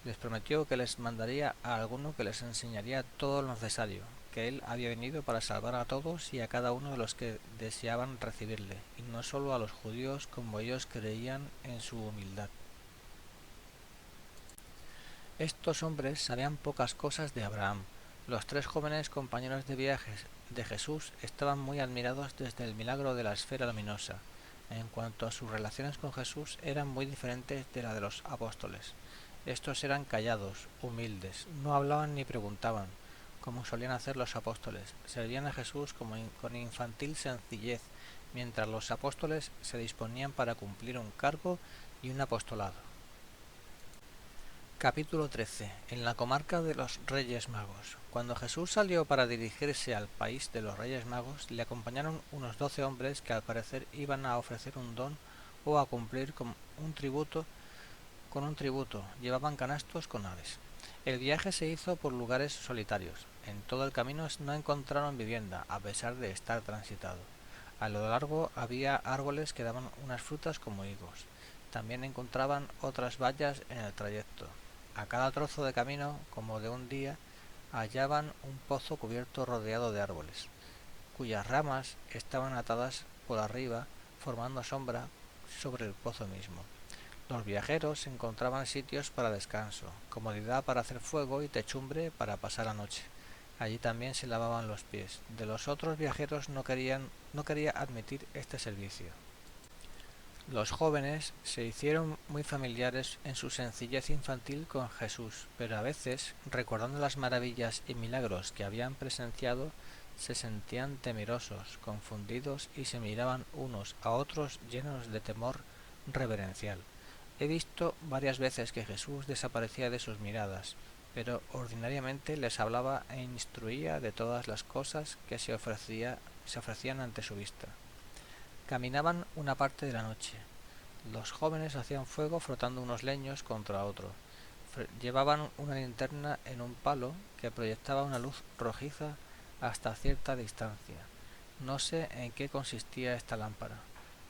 Les prometió que les mandaría a alguno que les enseñaría todo lo necesario, que él había venido para salvar a todos y a cada uno de los que deseaban recibirle, y no solo a los judíos como ellos creían en su humildad. Estos hombres sabían pocas cosas de Abraham. Los tres jóvenes compañeros de viajes de Jesús estaban muy admirados desde el milagro de la esfera luminosa. En cuanto a sus relaciones con Jesús, eran muy diferentes de la de los apóstoles. Estos eran callados, humildes, no hablaban ni preguntaban, como solían hacer los apóstoles. Servían a Jesús con infantil sencillez, mientras los apóstoles se disponían para cumplir un cargo y un apostolado. Capítulo 13. En la comarca de los Reyes Magos. Cuando Jesús salió para dirigirse al país de los Reyes Magos, le acompañaron unos 12 hombres que al parecer iban a ofrecer un don o a cumplir con un tributo. Llevaban canastos con aves. El viaje se hizo por lugares solitarios. En todo el camino no encontraron vivienda, a pesar de estar transitado. A lo largo había árboles que daban unas frutas como higos. También encontraban otras bayas en el trayecto. A cada trozo de camino, como de un día, hallaban un pozo cubierto rodeado de árboles, cuyas ramas estaban atadas por arriba, formando sombra sobre el pozo mismo. Los viajeros encontraban sitios para descanso, comodidad para hacer fuego y techumbre para pasar la noche. Allí también se lavaban los pies. De los otros viajeros no quería admitir este servicio. Los jóvenes se hicieron muy familiares en su sencillez infantil con Jesús, pero a veces, recordando las maravillas y milagros que habían presenciado, se sentían temerosos, confundidos y se miraban unos a otros llenos de temor reverencial. He visto varias veces que Jesús desaparecía de sus miradas, pero ordinariamente les hablaba e instruía de todas las cosas que se ofrecían ante su vista. Caminaban una parte de la noche. Los jóvenes hacían fuego frotando unos leños contra otro. Llevaban una linterna en un palo que proyectaba una luz rojiza hasta cierta distancia. No sé en qué consistía esta lámpara.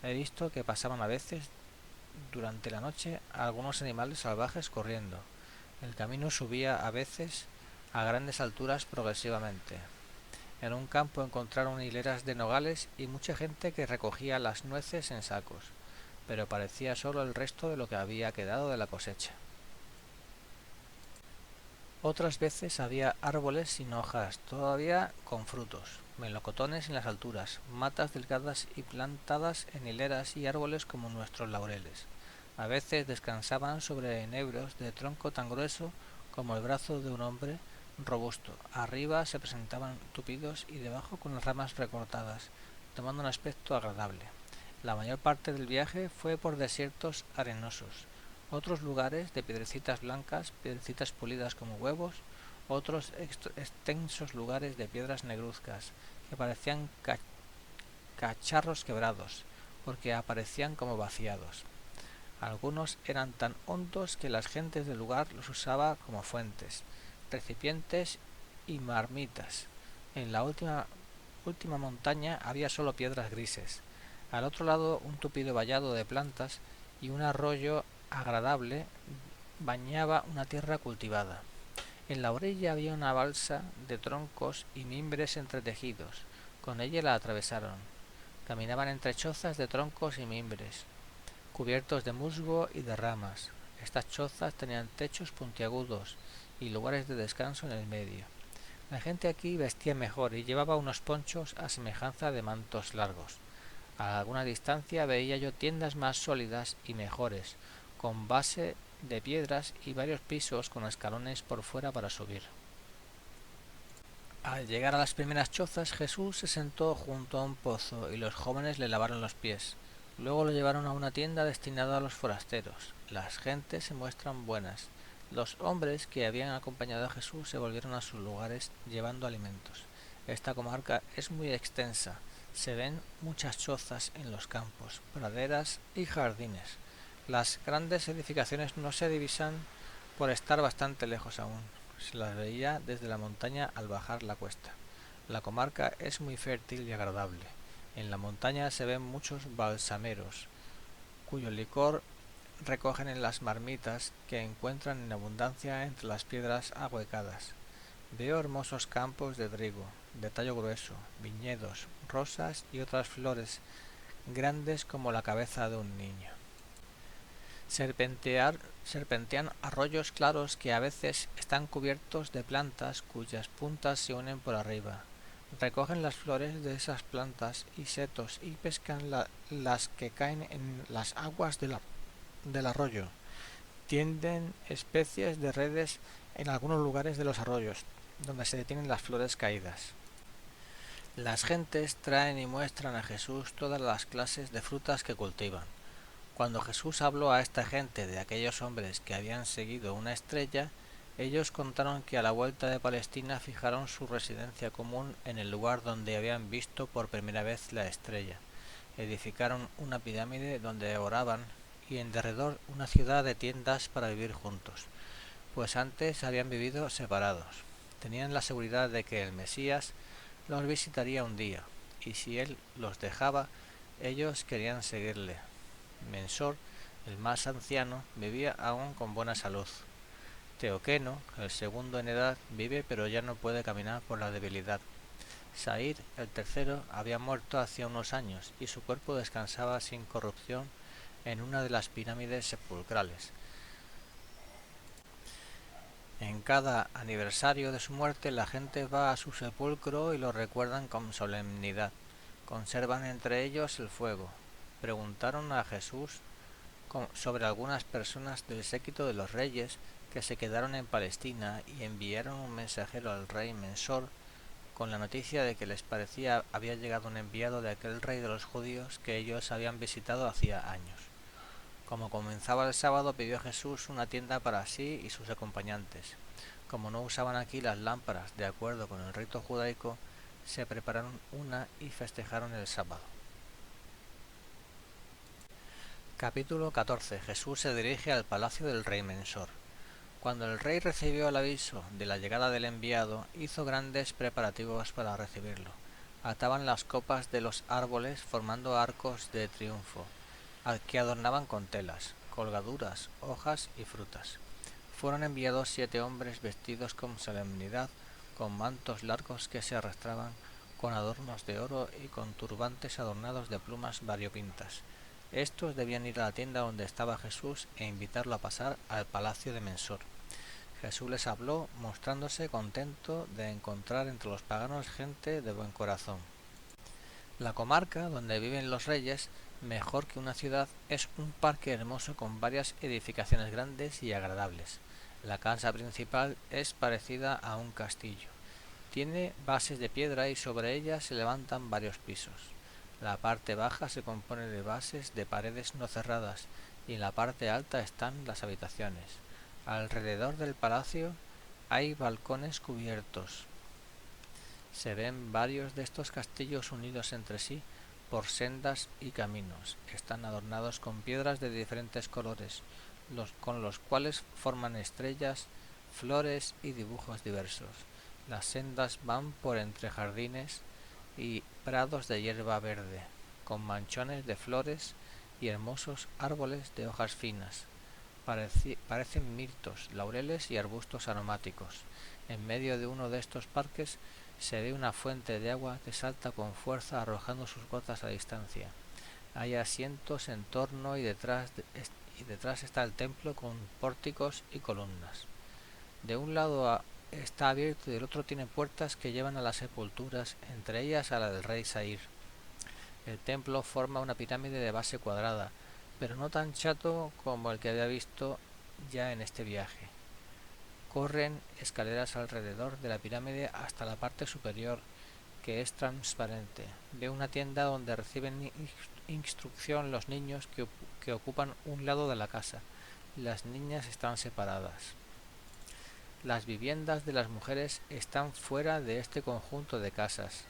He visto que pasaban a veces durante la noche algunos animales salvajes corriendo. El camino subía a veces a grandes alturas progresivamente. En un campo encontraron hileras de nogales y mucha gente que recogía las nueces en sacos, pero parecía solo el resto de lo que había quedado de la cosecha. Otras veces había árboles sin hojas, todavía con frutos, melocotones en las alturas, matas delgadas y plantadas en hileras y árboles como nuestros laureles. A veces descansaban sobre enebros de tronco tan grueso como el brazo de un hombre robusto. Arriba se presentaban tupidos y debajo con las ramas recortadas, tomando un aspecto agradable. La mayor parte del viaje fue por desiertos arenosos, otros lugares de piedrecitas blancas, piedrecitas pulidas como huevos, otros extensos lugares de piedras negruzcas que parecían cacharros quebrados, porque aparecían como vaciados. Algunos eran tan hondos que las gentes del lugar los usaba como fuentes, recipientes y marmitas. En la última montaña había solo piedras grises. Al otro lado un tupido vallado de plantas y un arroyo agradable bañaba una tierra cultivada. En la orilla había una balsa de troncos y mimbres entretejidos. Con ella la atravesaron. Caminaban entre chozas de troncos y mimbres, cubiertos de musgo y de ramas. Estas chozas tenían techos puntiagudos y lugares de descanso en el medio. La gente aquí vestía mejor y llevaba unos ponchos a semejanza de mantos largos. A alguna distancia veía yo tiendas más sólidas y mejores, con base de piedras y varios pisos con escalones por fuera para subir. Al llegar a las primeras chozas, Jesús se sentó junto a un pozo y los jóvenes le lavaron los pies. Luego lo llevaron a una tienda destinada a los forasteros. Las gentes se muestran buenas. Los hombres que habían acompañado a Jesús se volvieron a sus lugares llevando alimentos. Esta comarca es muy extensa. Se ven muchas chozas en los campos, praderas y jardines. Las grandes edificaciones no se divisan por estar bastante lejos aún. Se las veía desde la montaña al bajar la cuesta. La comarca es muy fértil y agradable. En la montaña se ven muchos balsameros, cuyo licor recogen en las marmitas que encuentran en abundancia entre las piedras ahuecadas. Veo hermosos campos de trigo, de tallo grueso, viñedos, rosas y otras flores grandes como la cabeza de un niño. Serpentean arroyos claros que a veces están cubiertos de plantas cuyas puntas se unen por arriba. Recogen las flores de esas plantas y setos y pescan las que caen en las aguas del arroyo. Tienden especies de redes en algunos lugares de los arroyos, donde se detienen las flores caídas. Las gentes traen y muestran a Jesús todas las clases de frutas que cultivan. Cuando Jesús habló a esta gente de aquellos hombres que habían seguido una estrella, ellos contaron que a la vuelta de Palestina fijaron su residencia común en el lugar donde habían visto por primera vez la estrella. Edificaron una pirámide donde oraban y en derredor una ciudad de tiendas para vivir juntos, pues antes habían vivido separados. Tenían la seguridad de que el Mesías los visitaría un día, y si él los dejaba, ellos querían seguirle. Mensor, el más anciano, vivía aún con buena salud. Teoqueno, el segundo en edad, vive pero ya no puede caminar por la debilidad. Saír, el tercero, había muerto hacía unos años y su cuerpo descansaba sin corrupción en una de las pirámides sepulcrales. En cada aniversario de su muerte la gente va a su sepulcro y lo recuerdan con solemnidad. Conservan entre ellos el fuego. Preguntaron a Jesús sobre algunas personas del séquito de los reyes que se quedaron en Palestina y enviaron un mensajero al rey Mensor con la noticia de que les parecía había llegado un enviado de aquel rey de los judíos que ellos habían visitado hacía años. Como comenzaba el sábado, pidió Jesús una tienda para sí y sus acompañantes. Como no usaban aquí las lámparas de acuerdo con el rito judaico, se prepararon una y festejaron el sábado. Capítulo 14. Jesús se dirige al palacio del rey Mensor. Cuando el rey recibió el aviso de la llegada del enviado, hizo grandes preparativos para recibirlo. Ataban las copas de los árboles formando arcos de triunfo, que adornaban con telas, colgaduras, hojas y frutas. Fueron enviados 7 hombres vestidos con solemnidad, con mantos largos que se arrastraban, con adornos de oro y con turbantes adornados de plumas variopintas. Estos debían ir a la tienda donde estaba Jesús e invitarlo a pasar al palacio de Mensor. Jesús les habló, mostrándose contento de encontrar entre los paganos gente de buen corazón. La comarca donde viven los reyes, mejor que una ciudad, es un parque hermoso con varias edificaciones grandes y agradables. La casa principal es parecida a un castillo. Tiene bases de piedra y sobre ellas se levantan varios pisos. La parte baja se compone de bases de paredes no cerradas y en la parte alta están las habitaciones. Alrededor del palacio hay balcones cubiertos. Se ven varios de estos castillos unidos entre sí por sendas y caminos. Están adornados con piedras de diferentes colores, con los cuales forman estrellas, flores y dibujos diversos. Las sendas van por entre jardines y prados de hierba verde, con manchones de flores y hermosos árboles de hojas finas. Parecen mirtos, laureles y arbustos aromáticos. En medio de uno de estos parques Se ve una fuente de agua que salta con fuerza arrojando sus gotas a distancia. Hay asientos en torno y detrás está el templo con pórticos y columnas. De un lado está abierto y del otro tiene puertas que llevan a las sepulturas, entre ellas a la del rey Sair. El templo forma una pirámide de base cuadrada, pero no tan chato como el que había visto ya en este viaje. Corren escaleras alrededor de la pirámide hasta la parte superior, que es transparente. Ve una tienda donde reciben instrucción los niños que ocupan un lado de la casa. Las niñas están separadas. Las viviendas de las mujeres están fuera de este conjunto de casas.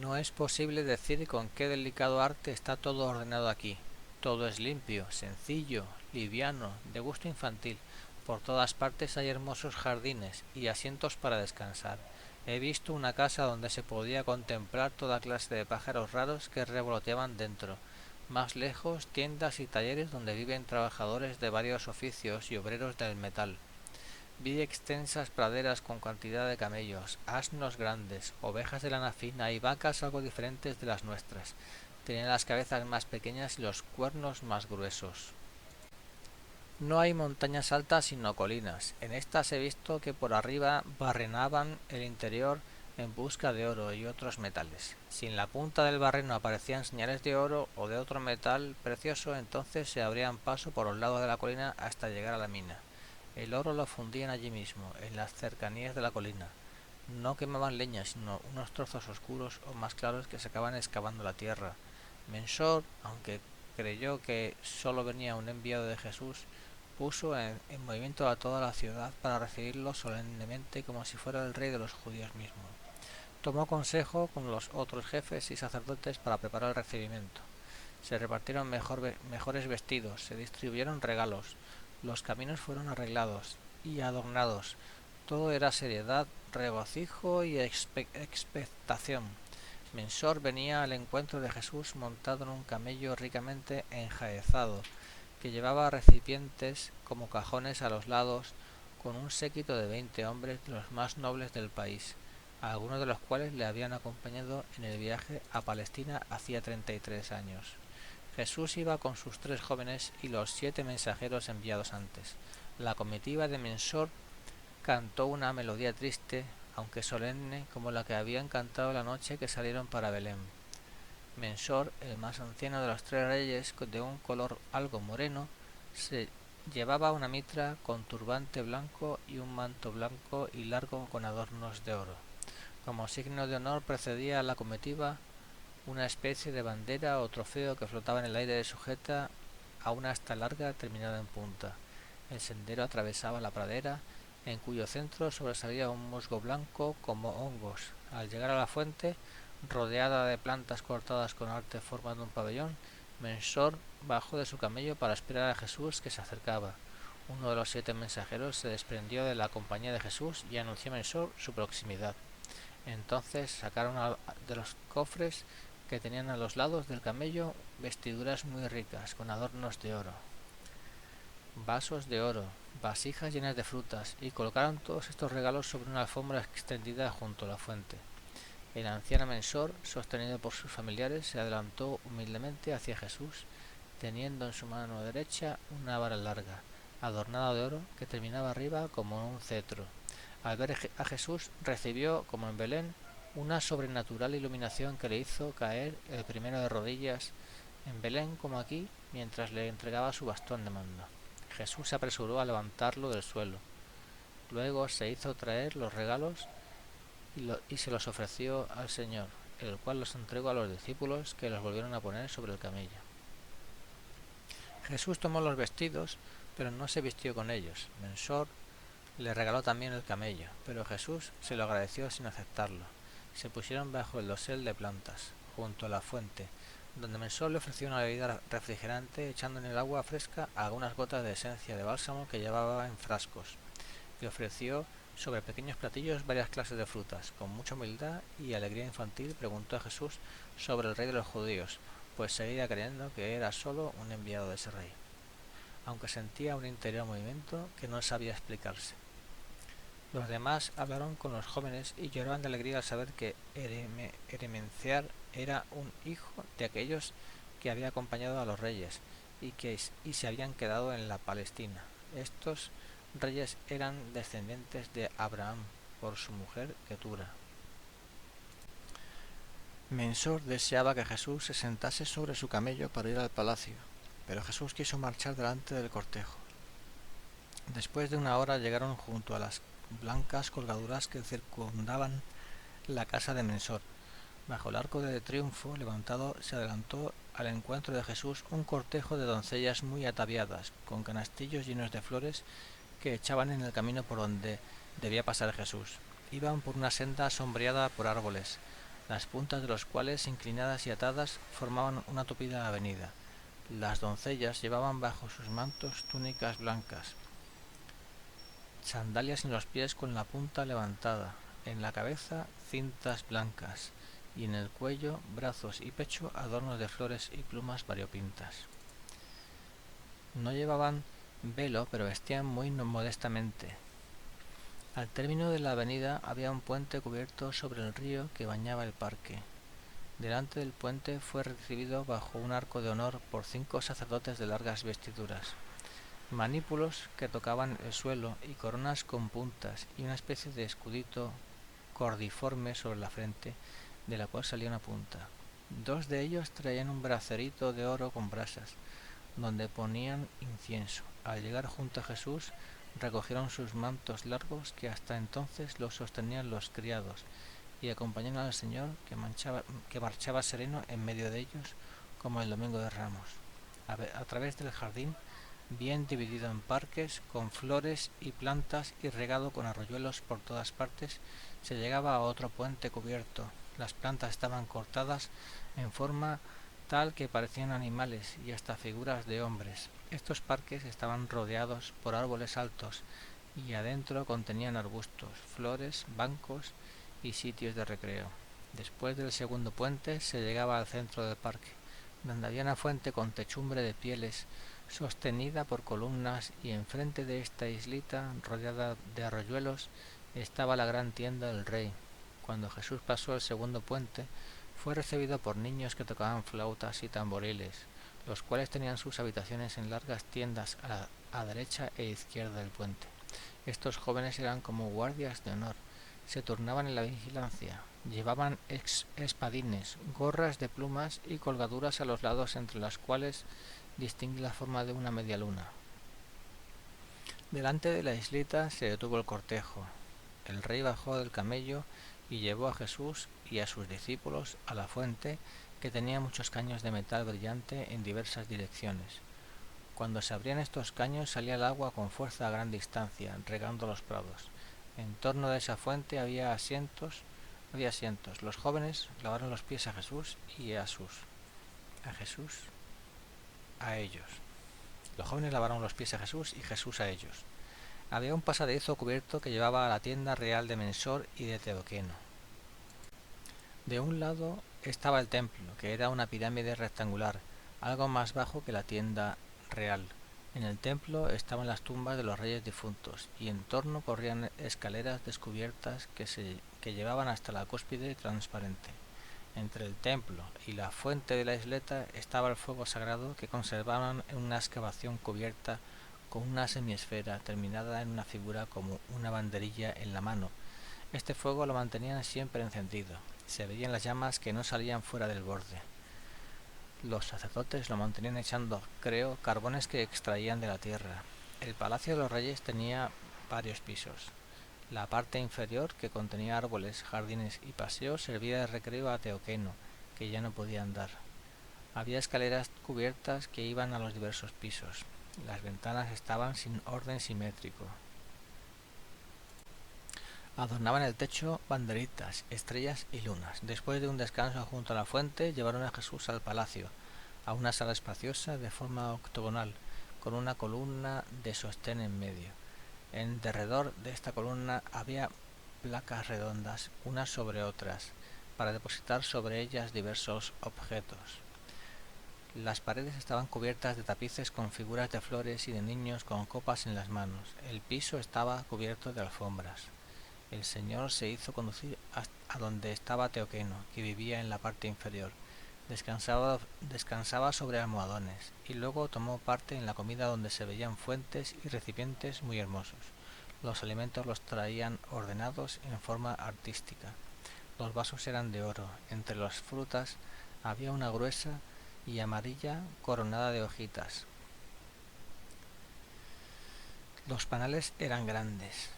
No es posible decir con qué delicado arte está todo ordenado aquí. Todo es limpio, sencillo, liviano, de gusto infantil. Por todas partes hay hermosos jardines y asientos para descansar. He visto una casa donde se podía contemplar toda clase de pájaros raros que revoloteaban dentro. Más lejos, tiendas y talleres donde viven trabajadores de varios oficios y obreros del metal. Vi extensas praderas con cantidad de camellos, asnos grandes, ovejas de lana fina y vacas algo diferentes de las nuestras. Tenían las cabezas más pequeñas y los cuernos más gruesos. No hay montañas altas sino colinas. En estas he visto que por arriba barrenaban el interior en busca de oro y otros metales. Si en la punta del barreno aparecían señales de oro o de otro metal precioso, entonces se abrían paso por los lados de la colina hasta llegar a la mina. El oro lo fundían allí mismo, en las cercanías de la colina. No quemaban leña, sino unos trozos oscuros o más claros que sacaban excavando la tierra. Mensor, aunque creyó que solo venía un enviado de Jesús, puso en movimiento a toda la ciudad para recibirlo solemnemente como si fuera el rey de los judíos mismo. Tomó consejo con los otros jefes y sacerdotes para preparar el recibimiento. Se repartieron mejores vestidos, se distribuyeron regalos, los caminos fueron arreglados y adornados. Todo era seriedad, regocijo y expectación. Mensor venía al encuentro de Jesús montado en un camello ricamente enjaezado, que llevaba recipientes como cajones a los lados, con un séquito de 20 hombres de los más nobles del país, algunos de los cuales le habían acompañado en el viaje a Palestina hacía 33 años. Jesús iba con sus 3 jóvenes y los 7 mensajeros enviados antes. La comitiva de Mensor cantó una melodía triste, aunque solemne, como la que habían cantado la noche que salieron para Belén. Mensor, el más anciano de los 3 reyes, de un color algo moreno, se llevaba una mitra con turbante blanco y un manto blanco y largo con adornos de oro. Como signo de honor precedía a la comitiva una especie de bandera o trofeo que flotaba en el aire sujeta a una asta larga terminada en punta. El sendero atravesaba la pradera, en cuyo centro sobresalía un musgo blanco como hongos. Al llegar a la fuente, rodeada de plantas cortadas con arte formando un pabellón, Mensor bajó de su camello para esperar a Jesús que se acercaba. Uno de los 7 mensajeros se desprendió de la compañía de Jesús y anunció a Mensor su proximidad. Entonces sacaron de los cofres que tenían a los lados del camello vestiduras muy ricas con adornos de oro, vasos de oro, vasijas llenas de frutas, y colocaron todos estos regalos sobre una alfombra extendida junto a la fuente. El anciano Mensor, sostenido por sus familiares, se adelantó humildemente hacia Jesús, teniendo en su mano derecha una vara larga, adornada de oro, que terminaba arriba como un cetro. Al ver a Jesús, recibió, como en Belén, una sobrenatural iluminación que le hizo caer el primero de rodillas, en Belén como aquí, mientras le entregaba su bastón de mando. Jesús se apresuró a levantarlo del suelo. Luego se hizo traer los regalos y se los ofreció al Señor, el cual los entregó a los discípulos, que los volvieron a poner sobre el camello. Jesús tomó los vestidos, pero no se vistió con ellos. Mensor le regaló también el camello, pero Jesús se lo agradeció sin aceptarlo. Se pusieron bajo el dosel de plantas, junto a la fuente, donde Mensor le ofreció una bebida refrigerante, echando en el agua fresca algunas gotas de esencia de bálsamo que llevaba en frascos. Le ofreció sobre pequeños platillos varias clases de frutas. Con mucha humildad y alegría infantil preguntó a Jesús sobre el rey de los judíos, pues seguía creyendo que era solo un enviado de ese rey, aunque sentía un interior movimiento que no sabía explicarse. Los demás hablaron con los jóvenes y lloraban de alegría al saber que Eremenciar era un hijo de aquellos que había acompañado a los reyes y se habían quedado en la Palestina. Estos reyes eran descendientes de Abraham por su mujer Ketura. Mensor deseaba que Jesús se sentase sobre su camello para ir al palacio, pero Jesús quiso marchar delante del cortejo. Después de una hora llegaron junto a las blancas colgaduras que circundaban la casa de Mensor. Bajo el arco de triunfo levantado se adelantó al encuentro de Jesús un cortejo de doncellas muy ataviadas, con canastillos llenos de flores que echaban en el camino por donde debía pasar Jesús. Iban por una senda sombreada por árboles, las puntas de los cuales, inclinadas y atadas, formaban una tupida avenida. Las doncellas llevaban bajo sus mantos túnicas blancas, sandalias en los pies con la punta levantada, en la cabeza cintas blancas, y en el cuello, brazos y pecho adornos de flores y plumas variopintas. No llevaban velo, pero vestían muy modestamente. Al término de la avenida había un puente cubierto sobre el río que bañaba el parque. Delante del puente fue recibido bajo un arco de honor por 5 sacerdotes de largas vestiduras, manípulos que tocaban el suelo y coronas con puntas y una especie de escudito cordiforme sobre la frente, de la cual salía una punta. 2 de ellos traían un bracerito de oro con brasas, donde ponían incienso. Al llegar junto a Jesús, recogieron sus mantos largos que hasta entonces los sostenían los criados, y acompañaron al Señor que marchaba sereno en medio de ellos, como el Domingo de Ramos. A través del jardín, bien dividido en parques, con flores y plantas y regado con arroyuelos por todas partes, se llegaba a otro puente cubierto. Las plantas estaban cortadas en forma tal que parecían animales y hasta figuras de hombres. Estos parques estaban rodeados por árboles altos y adentro contenían arbustos, flores, bancos y sitios de recreo. Después del segundo puente se llegaba al centro del parque, donde había una fuente con techumbre de pieles sostenida por columnas, y enfrente de esta islita rodeada de arroyuelos estaba la gran tienda del rey. Cuando Jesús pasó el segundo puente, fue recibido por niños que tocaban flautas y tamboriles, los cuales tenían sus habitaciones en largas tiendas a derecha e izquierda del puente. Estos jóvenes eran como guardias de honor, se turnaban en la vigilancia, llevaban espadines, gorras de plumas y colgaduras a los lados, entre las cuales distingue la forma de una media luna. Delante de la islita se detuvo el cortejo. El rey bajó del camello y llevó a Jesús y a sus discípulos a la fuente, que tenía muchos caños de metal brillante en diversas direcciones. Cuando se abrían estos caños salía el agua con fuerza a gran distancia, regando los prados. En torno de esa fuente había asientos. Los jóvenes lavaron los pies a Jesús y a ellos. Los jóvenes lavaron los pies a Jesús y Jesús a ellos. Había un pasadizo cubierto que llevaba a la tienda real de Mensor y de Teoqueno. De un lado estaba el templo, que era una pirámide rectangular, algo más bajo que la tienda real. En el templo estaban las tumbas de los reyes difuntos, y en torno corrían escaleras descubiertas que llevaban hasta la cúspide transparente. Entre el templo y la fuente de la isleta estaba el fuego sagrado, que conservaban en una excavación cubierta con una semiesfera terminada en una figura como una banderilla en la mano. Este fuego lo mantenían siempre encendido. Se veían las llamas que no salían fuera del borde. Los sacerdotes lo mantenían echando, carbones que extraían de la tierra. El palacio de los reyes tenía varios pisos. La parte inferior, que contenía árboles, jardines y paseos, servía de recreo a Teoqueno, que ya no podía andar. Había escaleras cubiertas que iban a los diversos pisos. Las ventanas estaban sin orden simétrico. Adornaban el techo banderitas, estrellas y lunas. Después de un descanso junto a la fuente, llevaron a Jesús al palacio, a una sala espaciosa de forma octogonal, con una columna de sostén en medio. En derredor de esta columna había placas redondas, unas sobre otras, para depositar sobre ellas diversos objetos. Las paredes estaban cubiertas de tapices con figuras de flores y de niños con copas en las manos. El piso estaba cubierto de alfombras. El Señor se hizo conducir a donde estaba Teoqueno, que vivía en la parte inferior. Descansaba sobre almohadones, y luego tomó parte en la comida donde se veían fuentes y recipientes muy hermosos. Los alimentos los traían ordenados en forma artística. Los vasos eran de oro. Entre las frutas había una gruesa y amarilla coronada de hojitas. Los panales eran grandes.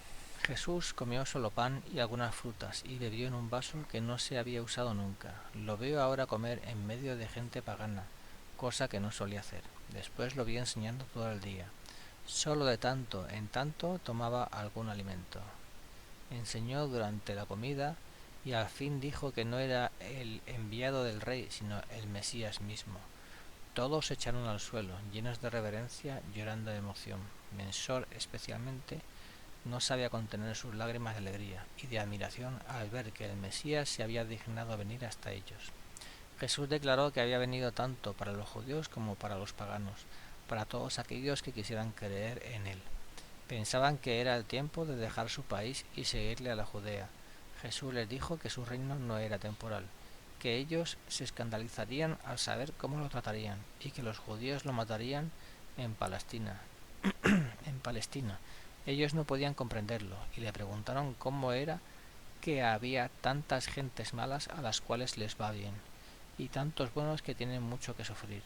Jesús comió solo pan y algunas frutas y bebió en un vaso que no se había usado nunca. Lo veo ahora comer en medio de gente pagana, cosa que no solía hacer. Después lo vi enseñando todo el día. Solo de tanto en tanto tomaba algún alimento. Enseñó durante la comida y al fin dijo que no era el enviado del rey, sino el Mesías mismo. Todos se echaron al suelo, llenos de reverencia, llorando de emoción. Mensor, especialmente, no sabía contener sus lágrimas de alegría y de admiración al ver que el Mesías se había dignado venir hasta ellos. Jesús declaró que había venido tanto para los judíos como para los paganos, para todos aquellos que quisieran creer en él. Pensaban que era el tiempo de dejar su país y seguirle a la Judea. Jesús les dijo que su reino no era temporal, que ellos se escandalizarían al saber cómo lo tratarían y que los judíos lo matarían en Palestina. Ellos no podían comprenderlo y le preguntaron cómo era que había tantas gentes malas a las cuales les va bien y tantos buenos que tienen mucho que sufrir.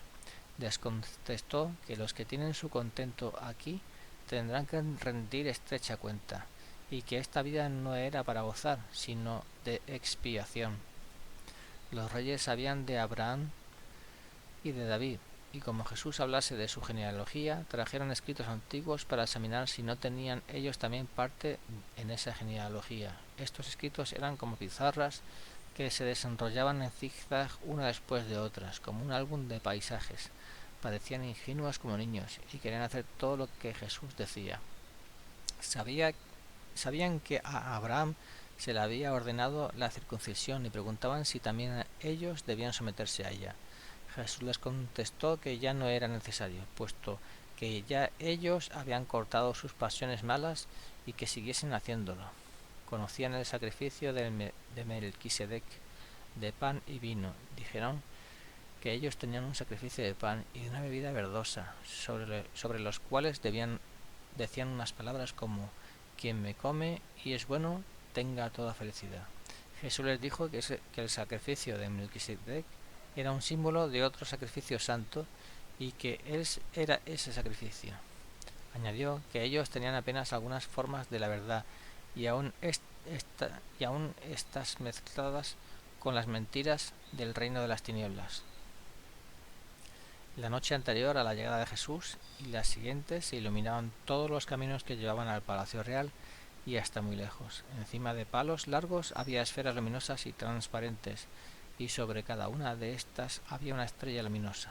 Les contestó que los que tienen su contento aquí tendrán que rendir estrecha cuenta y que esta vida no era para gozar, sino de expiación. Los reyes sabían de Abraham y de David, y como Jesús hablase de su genealogía, trajeron escritos antiguos para examinar si no tenían ellos también parte en esa genealogía. Estos escritos eran como pizarras que se desenrollaban en zigzag una después de otras, como un álbum de paisajes. Parecían ingenuos como niños y querían hacer todo lo que Jesús decía. Sabían que a Abraham se le había ordenado la circuncisión y preguntaban si también ellos debían someterse a ella. Jesús les contestó que ya no era necesario, puesto que ya ellos habían cortado sus pasiones malas y que siguiesen haciéndolo. Conocían el sacrificio de Melquisedec, de pan y vino. Dijeron que ellos tenían un sacrificio de pan y de una bebida verdosa, sobre los cuales decían unas palabras como: quien me come y es bueno, tenga toda felicidad. Jesús les dijo que el sacrificio de Melquisedec era un símbolo de otro sacrificio santo y que él era ese sacrificio. Añadió que ellos tenían apenas algunas formas de la verdad y aún estas mezcladas con las mentiras del reino de las tinieblas. La noche anterior a la llegada de Jesús y las siguientes se iluminaban todos los caminos que llevaban al palacio real y hasta muy lejos. Encima de palos largos había esferas luminosas y transparentes, y sobre cada una de estas había una estrella luminosa.